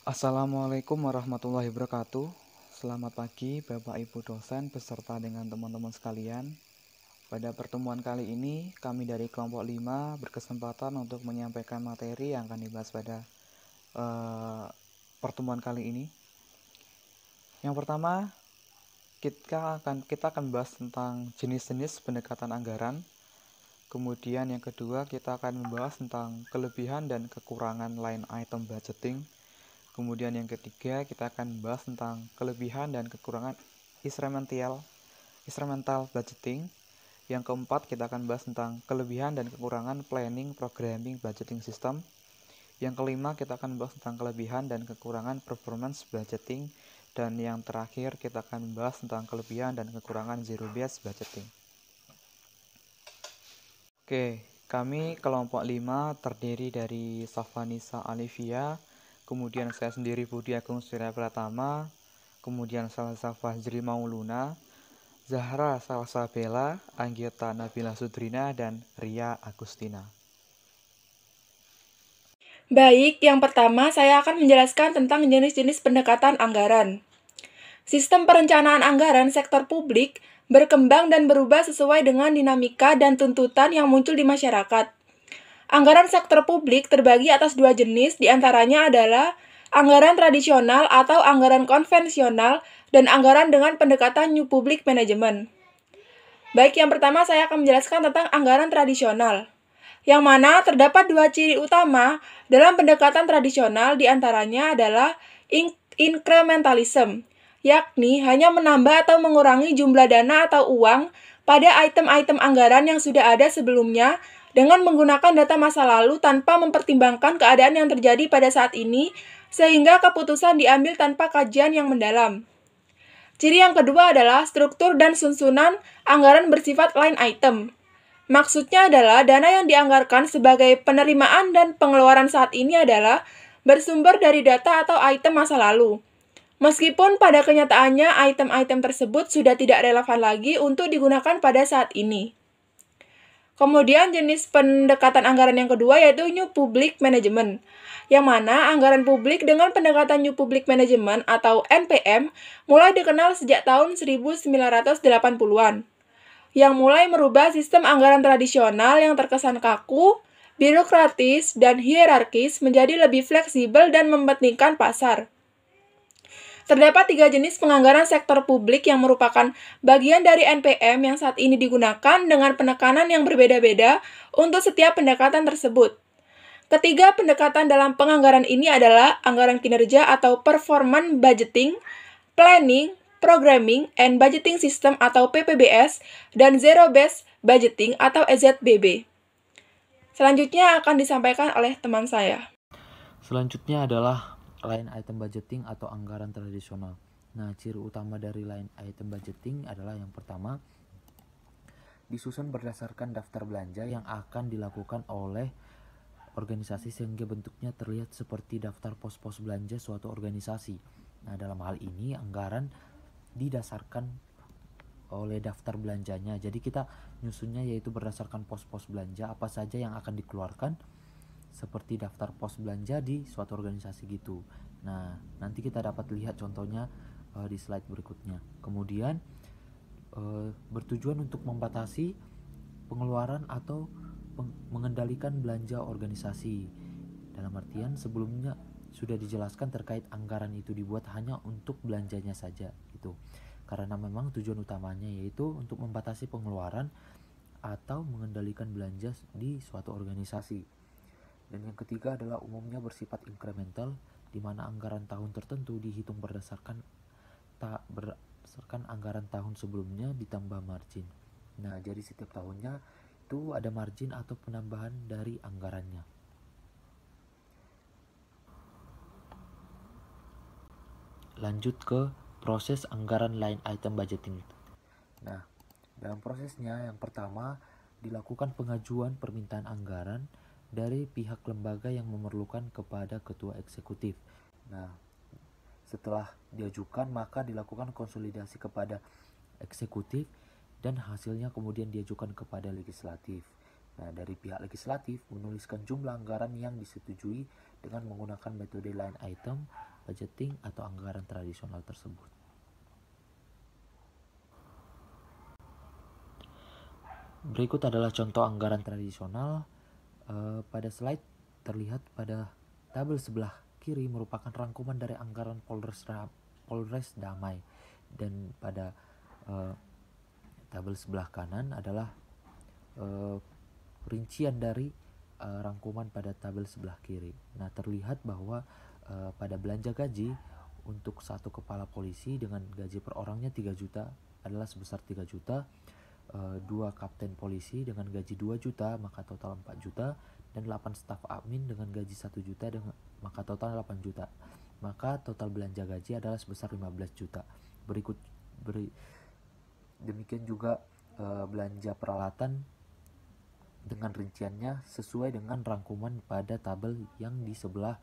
Assalamualaikum warahmatullahi wabarakatuh. Selamat pagi Bapak Ibu dosen beserta dengan teman-teman sekalian. Pada pertemuan kali ini, kami dari kelompok 5 berkesempatan untuk menyampaikan materi yang akan dibahas pada pertemuan kali ini. Yang pertama, kita akan membahas tentang jenis-jenis pendekatan anggaran. Kemudian yang kedua, kita akan membahas tentang kelebihan dan kekurangan line item budgeting. Kemudian yang ketiga, kita akan membahas tentang kelebihan dan kekurangan instrumental budgeting. Yang keempat, kita akan membahas tentang kelebihan dan kekurangan planning programming budgeting system. Yang kelima, kita akan membahas tentang kelebihan dan kekurangan performance budgeting. Dan yang terakhir, kita akan membahas tentang kelebihan dan kekurangan zero based budgeting. Oke, kami kelompok 5 terdiri dari Safanisa Alivia, kemudian saya sendiri Budi Agung Surya Pratama, kemudian Salsa Fajri Mauluna, Zahra Salsa Bella, Anggita Nabila Sudrina, dan Ria Agustina. Baik, yang pertama saya akan menjelaskan tentang jenis-jenis pendekatan anggaran. Sistem perencanaan anggaran sektor publik berkembang dan berubah sesuai dengan dinamika dan tuntutan yang muncul di masyarakat. Anggaran sektor publik terbagi atas dua jenis, diantaranya adalah anggaran tradisional atau anggaran konvensional dan anggaran dengan pendekatan New Public Management. Baik, yang pertama saya akan menjelaskan tentang anggaran tradisional, yang mana terdapat dua ciri utama dalam pendekatan tradisional, diantaranya adalah incrementalism, yakni hanya menambah atau mengurangi jumlah dana atau uang pada item-item anggaran yang sudah ada sebelumnya dengan menggunakan data masa lalu tanpa mempertimbangkan keadaan yang terjadi pada saat ini, sehingga keputusan diambil tanpa kajian yang mendalam. Ciri yang kedua adalah struktur dan susunan anggaran bersifat line item. Maksudnya adalah dana yang dianggarkan sebagai penerimaan dan pengeluaran saat ini adalah bersumber dari data atau item masa lalu. Meskipun pada kenyataannya item-item tersebut sudah tidak relevan lagi untuk digunakan pada saat ini. Kemudian jenis pendekatan anggaran yang kedua yaitu New Public Management, yang mana anggaran publik dengan pendekatan New Public Management atau NPM mulai dikenal sejak tahun 1980-an, yang mulai merubah sistem anggaran tradisional yang terkesan kaku, birokratis, dan hierarkis menjadi lebih fleksibel dan mementingkan pasar. Terdapat tiga jenis penganggaran sektor publik yang merupakan bagian dari NPM yang saat ini digunakan dengan penekanan yang berbeda-beda untuk setiap pendekatan tersebut. Ketiga pendekatan dalam penganggaran ini adalah anggaran kinerja atau performance budgeting, planning, programming, and budgeting system atau PPBS, dan zero based budgeting atau EZBB. Selanjutnya akan disampaikan oleh teman saya. Selanjutnya adalah line item budgeting atau anggaran tradisional. Nah, ciri utama dari line item budgeting adalah yang pertama, disusun berdasarkan daftar belanja yang akan dilakukan oleh organisasi sehingga bentuknya terlihat seperti daftar pos-pos belanja suatu organisasi. Nah, dalam hal ini anggaran didasarkan oleh daftar belanjanya. Jadi kita nyusunnya yaitu berdasarkan pos-pos belanja apa saja yang akan dikeluarkan, seperti daftar pos belanja di suatu organisasi gitu. Nah, nanti kita dapat lihat contohnya di slide berikutnya. Kemudian bertujuan untuk membatasi pengeluaran atau mengendalikan belanja organisasi. Dalam artian sebelumnya sudah dijelaskan terkait anggaran itu dibuat hanya untuk belanjanya saja gitu. Karena memang tujuan utamanya yaitu untuk membatasi pengeluaran atau mengendalikan belanja di suatu organisasi. Dan yang ketiga adalah umumnya bersifat incremental, di mana anggaran tahun tertentu dihitung berdasarkan anggaran tahun sebelumnya ditambah margin. Nah, jadi setiap tahunnya itu ada margin atau penambahan dari anggarannya. Lanjut ke proses anggaran line item budgeting. Nah, dalam prosesnya yang pertama dilakukan pengajuan permintaan anggaran dari pihak lembaga yang memerlukan kepada ketua eksekutif. Nah, setelah diajukan maka dilakukan konsolidasi kepada eksekutif dan hasilnya kemudian diajukan kepada legislatif. Nah, dari pihak legislatif menuliskan jumlah anggaran yang disetujui dengan menggunakan metode line item budgeting atau anggaran tradisional tersebut. Berikut adalah contoh anggaran tradisional. Pada slide terlihat pada tabel sebelah kiri merupakan rangkuman dari anggaran Polres Damai, dan pada tabel sebelah kanan adalah rincian dari rangkuman pada tabel sebelah kiri. Nah, terlihat bahwa pada belanja gaji untuk satu kepala polisi dengan gaji per orangnya 3 juta adalah sebesar 3 juta. 2 kapten polisi dengan gaji 2 juta maka total 4 juta, dan 8 staf admin dengan gaji 1 juta maka total 8 juta. Maka total belanja gaji adalah sebesar 15 juta. Demikian juga belanja peralatan dengan rinciannya sesuai dengan rangkuman pada tabel yang di sebelah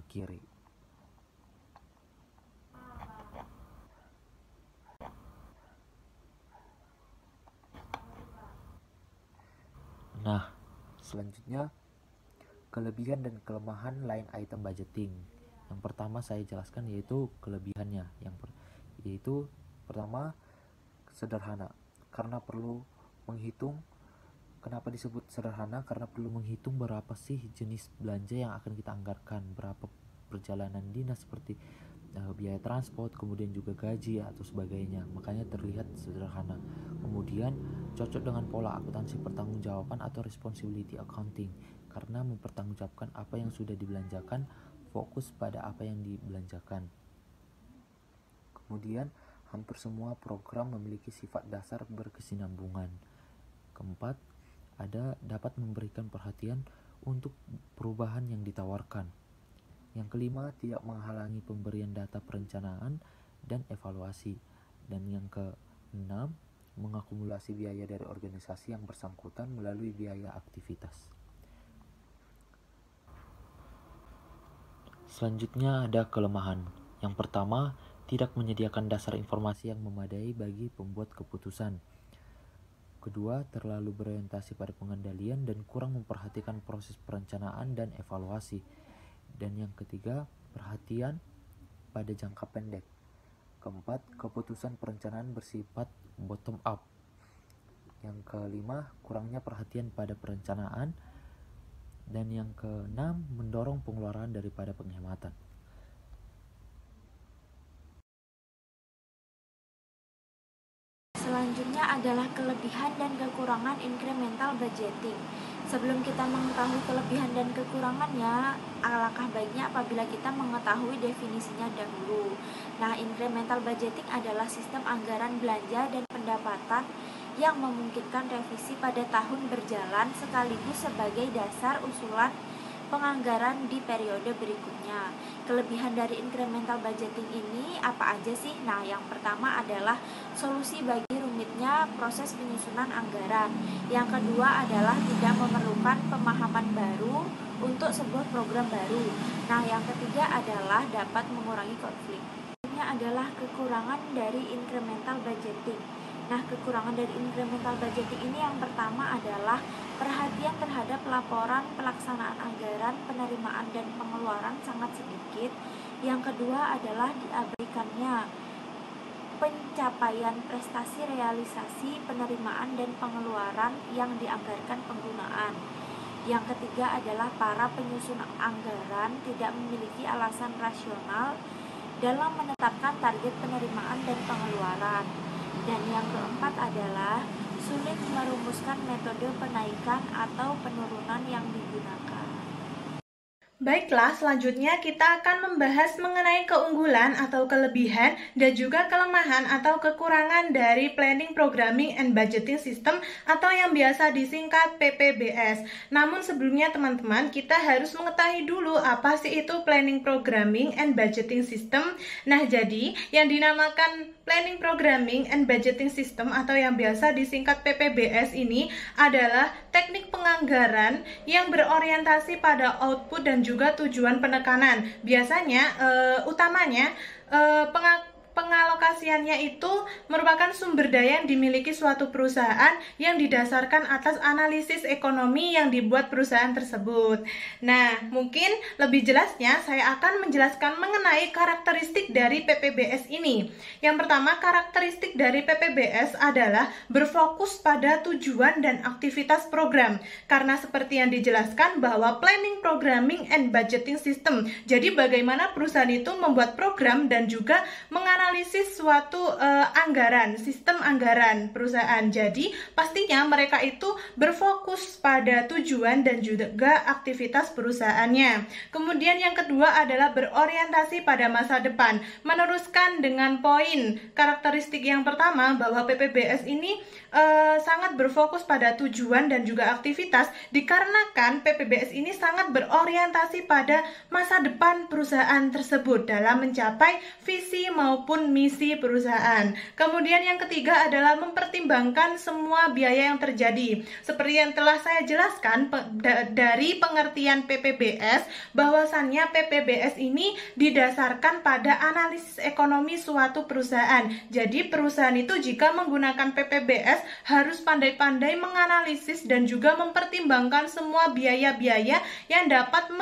kiri. Nah, selanjutnya kelebihan dan kelemahan line item budgeting. Yang pertama saya jelaskan yaitu kelebihannya. Yaitu pertama, sederhana karena perlu menghitung. Kenapa disebut sederhana? Karena perlu menghitung berapa sih jenis belanja yang akan kita anggarkan, berapa perjalanan dinas seperti biaya transport, kemudian juga gaji atau sebagainya. Makanya terlihat sederhana. Kemudian cocok dengan pola akuntansi pertanggungjawaban atau responsibility accounting karena mempertanggungjawabkan apa yang sudah dibelanjakan, fokus pada apa yang dibelanjakan. Kemudian hampir semua program memiliki sifat dasar berkesinambungan. Keempat, dapat memberikan perhatian untuk perubahan yang ditawarkan. Yang kelima, tidak menghalangi pemberian data perencanaan dan evaluasi. Dan yang keenam, mengakumulasi biaya dari organisasi yang bersangkutan melalui biaya aktivitas. Selanjutnya ada kelemahan. Yang pertama, tidak menyediakan dasar informasi yang memadai bagi pembuat keputusan. Kedua, terlalu berorientasi pada pengendalian dan kurang memperhatikan proses perencanaan dan evaluasi. Dan yang ketiga, perhatian pada jangka pendek. Keempat, keputusan perencanaan bersifat bottom up. Yang kelima, kurangnya perhatian pada perencanaan. Dan yang keenam, mendorong pengeluaran daripada penghematan. Selanjutnya adalah kelebihan dan kekurangan incremental budgeting. Sebelum kita mengetahui kelebihan dan kekurangannya, alangkah baiknya apabila kita mengetahui definisinya dahulu. Nah, incremental budgeting adalah sistem anggaran belanja dan pendapatan yang memungkinkan revisi pada tahun berjalan sekaligus sebagai dasar usulan penganggaran di periode berikutnya. Kelebihan dari incremental budgeting ini apa aja sih? Nah, yang pertama adalah solusi bagi rumitnya proses penyusunan anggaran. Yang kedua adalah tidak memerlukan pemahaman baru untuk sebuah program baru. Nah, yang ketiga adalah dapat mengurangi konflik. Ini adalah kekurangan dari incremental budgeting. Nah, kekurangan dari incremental budgeting ini yang pertama adalah perhatian terhadap laporan pelaksanaan anggaran, penerimaan dan pengeluaran sangat sedikit. Yang kedua adalah diabaikannya pencapaian prestasi realisasi penerimaan dan pengeluaran yang dianggarkan penggunaan. Yang ketiga adalah para penyusun anggaran tidak memiliki alasan rasional dalam menetapkan target penerimaan dan pengeluaran. Dan yang keempat adalah sulit merumuskan metode penaikan atau penurunan yang digunakan. Baiklah, selanjutnya kita akan membahas mengenai keunggulan atau kelebihan dan juga kelemahan atau kekurangan dari Planning, Programming, and Budgeting System atau yang biasa disingkat PPBS. Namun sebelumnya teman-teman, kita harus mengetahui dulu apa sih itu Planning, Programming, and Budgeting System. Nah, jadi yang dinamakan Planning, Programming, and Budgeting System atau yang biasa disingkat PPBS ini adalah teknik penganggaran yang berorientasi pada output dan juga tujuan penekanan. Biasanya utamanya pengalokasiannya itu merupakan sumber daya yang dimiliki suatu perusahaan yang didasarkan atas analisis ekonomi yang dibuat perusahaan tersebut. Nah, mungkin lebih jelasnya saya akan menjelaskan mengenai karakteristik dari PPBS ini. Yang pertama, karakteristik dari PPBS adalah berfokus pada tujuan dan aktivitas program. Karena seperti yang dijelaskan bahwa planning, programming, and budgeting system. Jadi bagaimana perusahaan itu membuat program dan juga menganalisis suatu anggaran, sistem anggaran perusahaan. Jadi pastinya mereka itu berfokus pada tujuan dan juga aktivitas perusahaannya. Kemudian yang kedua adalah berorientasi pada masa depan. Meneruskan dengan poin karakteristik yang pertama bahwa PPBS ini sangat berfokus pada tujuan dan juga aktivitas dikarenakan PPBS ini sangat berorientasi pada masa depan perusahaan tersebut dalam mencapai visi maupun misi perusahaan. Kemudian yang ketiga adalah mempertimbangkan semua biaya yang terjadi. Seperti yang telah saya jelaskan dari pengertian PPBS, bahwasannya PPBS ini didasarkan pada analisis ekonomi suatu perusahaan. Jadi perusahaan itu jika menggunakan PPBS harus pandai-pandai menganalisis dan juga mempertimbangkan semua biaya-biaya yang dapat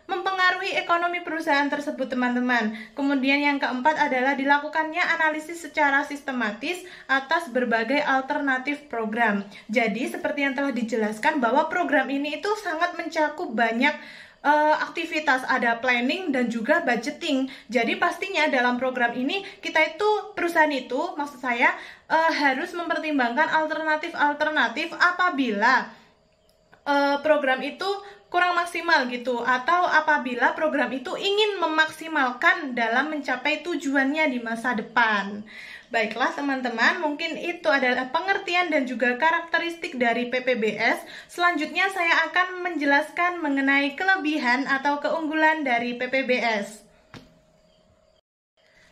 mempengaruhi ekonomi perusahaan tersebut, teman-teman. Kemudian yang keempat adalah dilakukannya analisis secara sistematis atas berbagai alternatif program. Jadi seperti yang telah dijelaskan bahwa program ini itu sangat mencakup banyak aktivitas, ada planning dan juga budgeting. Jadi pastinya dalam program ini perusahaan itu maksud saya harus mempertimbangkan alternatif-alternatif apabila program itu kurang maksimal gitu, atau apabila program itu ingin memaksimalkan dalam mencapai tujuannya di masa depan. Baiklah teman-teman, mungkin itu adalah pengertian dan juga karakteristik dari PPBS. Selanjutnya saya akan menjelaskan mengenai kelebihan atau keunggulan dari PPBS.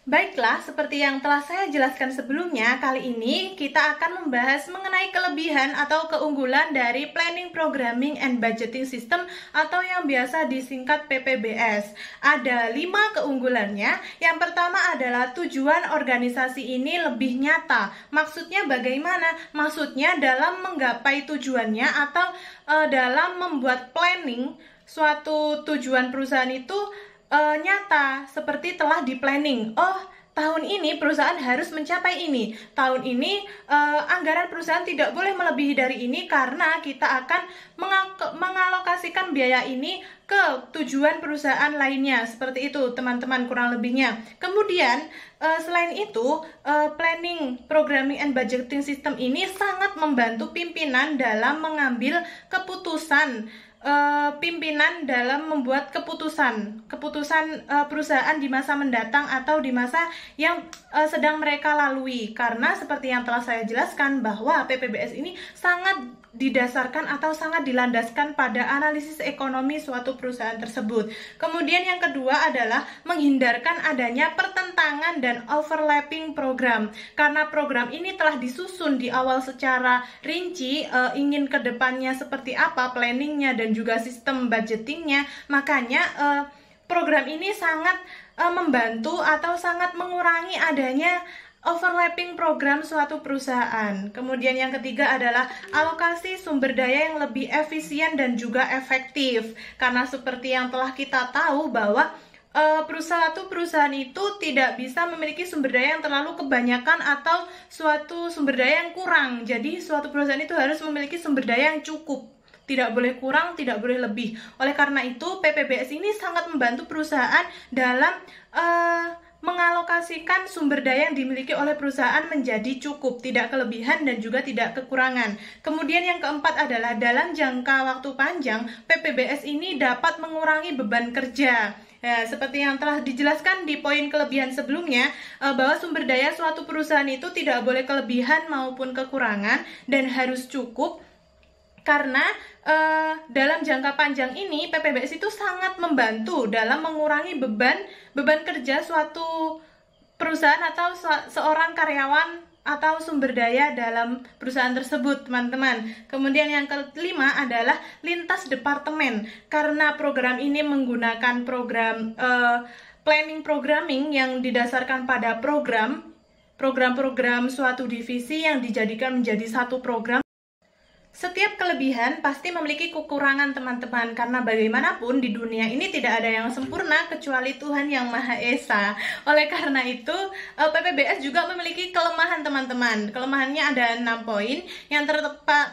Baiklah, seperti yang telah saya jelaskan sebelumnya, kali ini kita akan membahas mengenai kelebihan atau keunggulan dari Planning, Programming, and Budgeting System atau yang biasa disingkat PPBS. Ada 5 keunggulannya. Yang pertama adalah tujuan organisasi ini lebih nyata. Maksudnya bagaimana? Maksudnya dalam menggapai tujuannya atau dalam membuat planning suatu tujuan perusahaan itu nyata, seperti telah di planning. Oh, tahun ini perusahaan harus mencapai ini. Tahun ini anggaran perusahaan tidak boleh melebihi dari ini karena kita akan mengalokasikan biaya ini ke tujuan perusahaan lainnya. Seperti itu, teman-teman, kurang lebihnya. Kemudian selain itu, planning, programming, and budgeting system ini sangat membantu pimpinan dalam mengambil keputusan. Pimpinan dalam membuat keputusan perusahaan di masa mendatang atau di masa yang sedang mereka lalui. Karena seperti yang telah saya jelaskan bahwa PPBS ini sangat didasarkan atau sangat dilandaskan pada analisis ekonomi suatu perusahaan tersebut. Kemudian yang kedua adalah menghindarkan adanya pertentangan dan overlapping program. Karena program ini telah disusun di awal secara rinci, ingin ke depannya seperti apa planningnya dan juga sistem budgetingnya, makanya program ini sangat membantu atau sangat mengurangi adanya overlapping program suatu perusahaan. Kemudian yang ketiga adalah alokasi sumber daya yang lebih efisien dan juga efektif. Karena seperti yang telah kita tahu bahwa perusahaan itu tidak bisa memiliki sumber daya yang terlalu kebanyakan atau suatu sumber daya yang kurang. Jadi suatu perusahaan itu harus memiliki sumber daya yang cukup. Tidak boleh kurang, tidak boleh lebih. Oleh karena itu, PPBS ini sangat membantu perusahaan dalam mengalokasikan sumber daya yang dimiliki oleh perusahaan menjadi cukup, tidak kelebihan dan juga tidak kekurangan. Kemudian yang keempat adalah dalam jangka waktu panjang, PPBS ini dapat mengurangi beban kerja. Ya, seperti yang telah dijelaskan di poin kelebihan sebelumnya, bahwa sumber daya suatu perusahaan itu tidak boleh kelebihan maupun kekurangan dan harus cukup. Karena dalam jangka panjang ini PPBS itu sangat membantu dalam mengurangi beban kerja suatu perusahaan atau seorang karyawan atau sumber daya dalam perusahaan tersebut, teman-teman. Kemudian yang kelima adalah lintas departemen. Karena program ini menggunakan program planning programming yang didasarkan pada program-program suatu divisi yang dijadikan menjadi satu program. Setiap kelebihan pasti memiliki kekurangan teman-teman, karena bagaimanapun di dunia ini tidak ada yang sempurna kecuali Tuhan Yang Maha Esa. Oleh karena itu, PPBS juga memiliki kelemahan teman-teman. Kelemahannya ada 6 poin.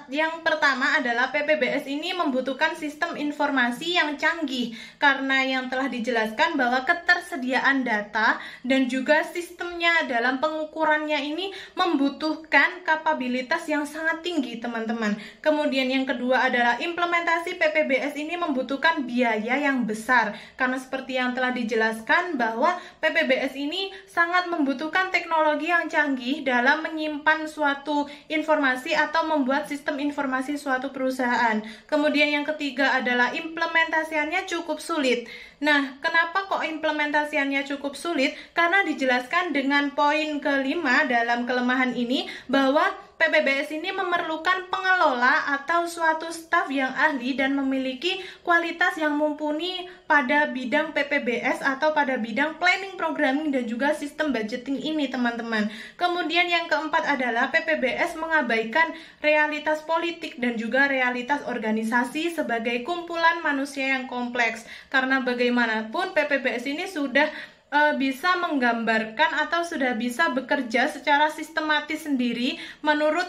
Yang pertama adalah PPBS ini membutuhkan sistem informasi yang canggih, karena yang telah dijelaskan bahwa ketersediaan data dan juga sistemnya dalam pengukurannya ini membutuhkan kapabilitas yang sangat tinggi teman-teman. Kemudian yang kedua adalah implementasi PPBS ini membutuhkan biaya yang besar, karena seperti yang telah dijelaskan bahwa PPBS ini sangat membutuhkan teknologi yang canggih dalam menyimpan suatu informasi atau membuat sistem informasi suatu perusahaan. Kemudian yang ketiga adalah implementasiannya cukup sulit. Nah, kenapa kok implementasiannya cukup sulit? Karena dijelaskan dengan poin kelima dalam kelemahan ini bahwa PPBS ini memerlukan pengelola atau suatu staf yang ahli dan memiliki kualitas yang mumpuni pada bidang PPBS atau pada bidang planning, programming, dan juga sistem budgeting ini teman-teman. Kemudian yang keempat adalah PPBS mengabaikan realitas politik dan juga realitas organisasi sebagai kumpulan manusia yang kompleks, karena bagaimanapun PPBS ini sudah bisa menggambarkan atau sudah bisa bekerja secara sistematis sendiri menurut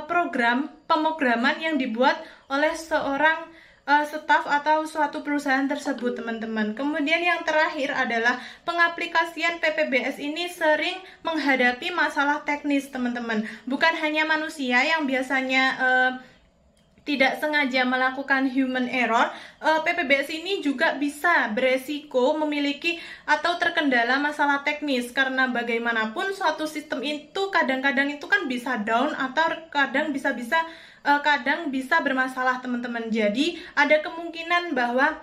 program pemrograman yang dibuat oleh seorang staf atau suatu perusahaan tersebut teman-teman. Kemudian yang terakhir adalah pengaplikasian PPBS ini sering menghadapi masalah teknis teman-teman. Bukan hanya manusia yang biasanya tidak sengaja melakukan human error, PPBS ini juga bisa beresiko memiliki atau terkendala masalah teknis, karena bagaimanapun suatu sistem itu kadang-kadang itu kan bisa down atau kadang bisa bermasalah teman-teman. Jadi ada kemungkinan bahwa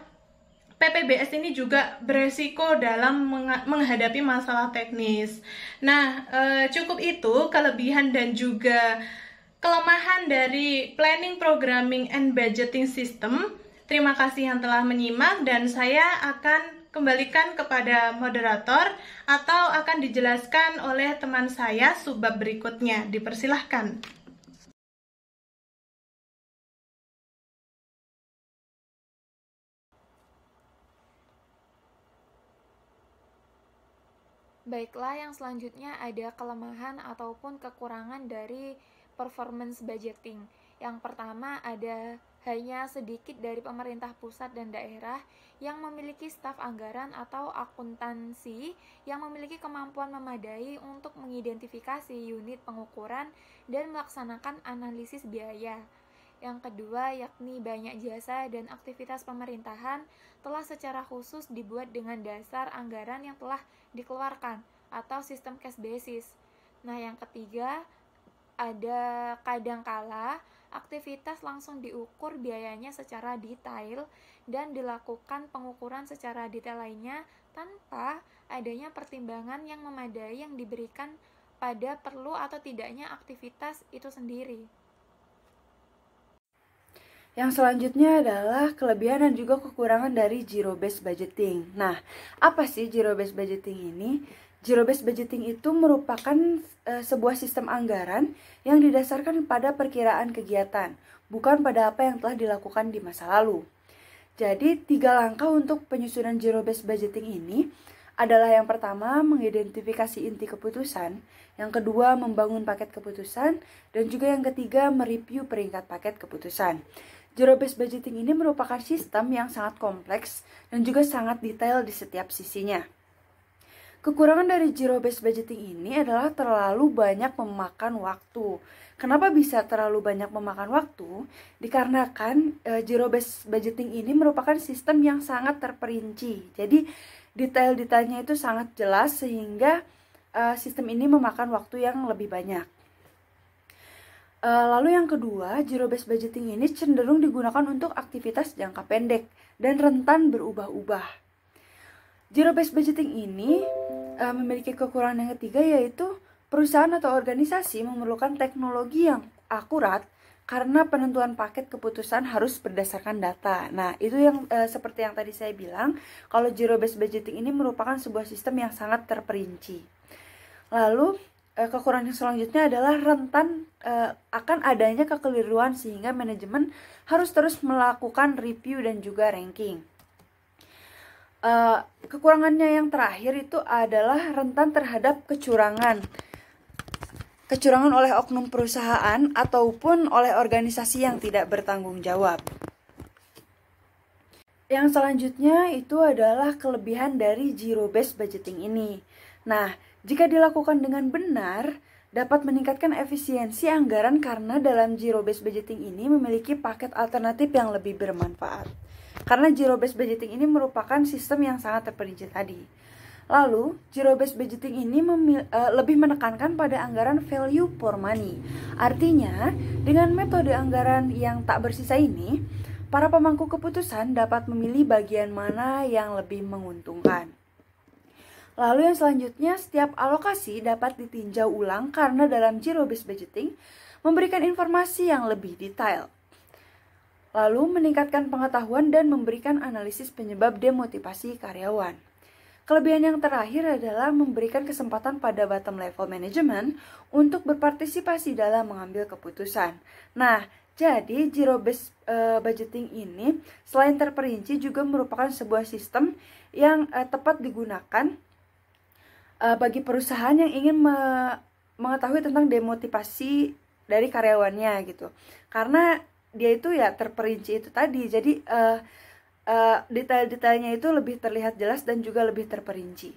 PPBS ini juga beresiko dalam menghadapi masalah teknis. Nah, cukup itu kelebihan dan juga kelemahan dari planning, programming, and budgeting system. Terima kasih yang telah menyimak, dan saya akan kembalikan kepada moderator atau akan dijelaskan oleh teman saya subbab berikutnya. Dipersilahkan. Baiklah, yang selanjutnya ada kelemahan ataupun kekurangan dari performance budgeting. Yang pertama ada hanya sedikit dari pemerintah pusat dan daerah yang memiliki staf anggaran atau akuntansi yang memiliki kemampuan memadai untuk mengidentifikasi unit pengukuran dan melaksanakan analisis biaya. Yang kedua yakni banyak jasa dan aktivitas pemerintahan telah secara khusus dibuat dengan dasar anggaran yang telah dikeluarkan atau sistem cash basis. Nah, yang ketiga ada kadangkala aktivitas langsung diukur biayanya secara detail dan dilakukan pengukuran secara detail lainnya tanpa adanya pertimbangan yang memadai yang diberikan pada perlu atau tidaknya aktivitas itu sendiri. Yang selanjutnya adalah kelebihan dan juga kekurangan dari zero based budgeting. Nah, apa sih zero based budgeting ini? Zero based budgeting itu merupakan sebuah sistem anggaran yang didasarkan pada perkiraan kegiatan, bukan pada apa yang telah dilakukan di masa lalu. Jadi, 3 langkah untuk penyusunan zero based budgeting ini adalah yang pertama, mengidentifikasi inti keputusan, yang kedua, membangun paket keputusan, dan juga yang ketiga, mereview peringkat paket keputusan. Zero based budgeting ini merupakan sistem yang sangat kompleks dan juga sangat detail di setiap sisinya. Kekurangan dari zero based budgeting ini adalah terlalu banyak memakan waktu. Kenapa bisa terlalu banyak memakan waktu? Dikarenakan zero based budgeting ini merupakan sistem yang sangat terperinci. Jadi detail-detailnya itu sangat jelas sehingga sistem ini memakan waktu yang lebih banyak. Lalu yang kedua, zero based budgeting ini cenderung digunakan untuk aktivitas jangka pendek dan rentan berubah-ubah. Zero based budgeting ini memiliki kekurangan yang ketiga, yaitu perusahaan atau organisasi memerlukan teknologi yang akurat karena penentuan paket keputusan harus berdasarkan data. Nah, itu yang seperti yang tadi saya bilang, kalau zero based budgeting ini merupakan sebuah sistem yang sangat terperinci. Lalu kekurangan selanjutnya adalah rentan akan adanya kekeliruan sehingga manajemen harus terus melakukan review dan juga ranking. Kekurangannya yang terakhir itu adalah rentan terhadap kecurangan oleh oknum perusahaan ataupun oleh organisasi yang tidak bertanggung jawab. Yang selanjutnya itu adalah kelebihan dari zero based budgeting ini. Nah, jika dilakukan dengan benar, dapat meningkatkan efisiensi anggaran karena dalam zero based budgeting ini memiliki paket alternatif yang lebih bermanfaat. Karena zero based budgeting ini merupakan sistem yang sangat terperinci tadi. Lalu, zero based budgeting ini lebih menekankan pada anggaran value for money. Artinya, dengan metode anggaran yang tak bersisa ini, para pemangku keputusan dapat memilih bagian mana yang lebih menguntungkan. Lalu yang selanjutnya, setiap alokasi dapat ditinjau ulang karena dalam zero based budgeting memberikan informasi yang lebih detail. Lalu meningkatkan pengetahuan dan memberikan analisis penyebab demotivasi karyawan. Kelebihan yang terakhir adalah memberikan kesempatan pada bottom level management untuk berpartisipasi dalam mengambil keputusan. Nah, jadi zero based budgeting ini selain terperinci juga merupakan sebuah sistem yang tepat digunakan bagi perusahaan yang ingin mengetahui tentang demotivasi dari karyawannya gitu. Karena dia itu ya terperinci itu tadi, jadi detail-detailnya itu lebih terlihat jelas dan juga lebih terperinci.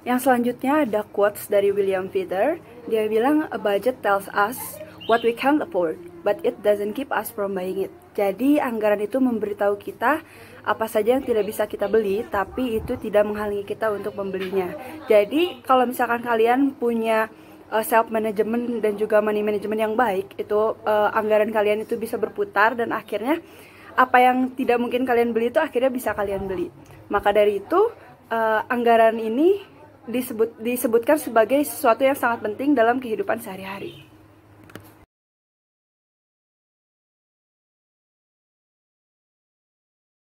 Yang selanjutnya ada quotes dari William Feather. Dia bilang, "A budget tells us what we can't afford, but it doesn't keep us from buying it." Jadi anggaran itu memberitahu kita apa saja yang tidak bisa kita beli, tapi itu tidak menghalangi kita untuk membelinya. Jadi kalau misalkan kalian punya self management dan juga money management yang baik, itu anggaran kalian itu bisa berputar dan akhirnya apa yang tidak mungkin kalian beli itu akhirnya bisa kalian beli. Maka dari itu anggaran ini disebutkan sebagai sesuatu yang sangat penting dalam kehidupan sehari-hari.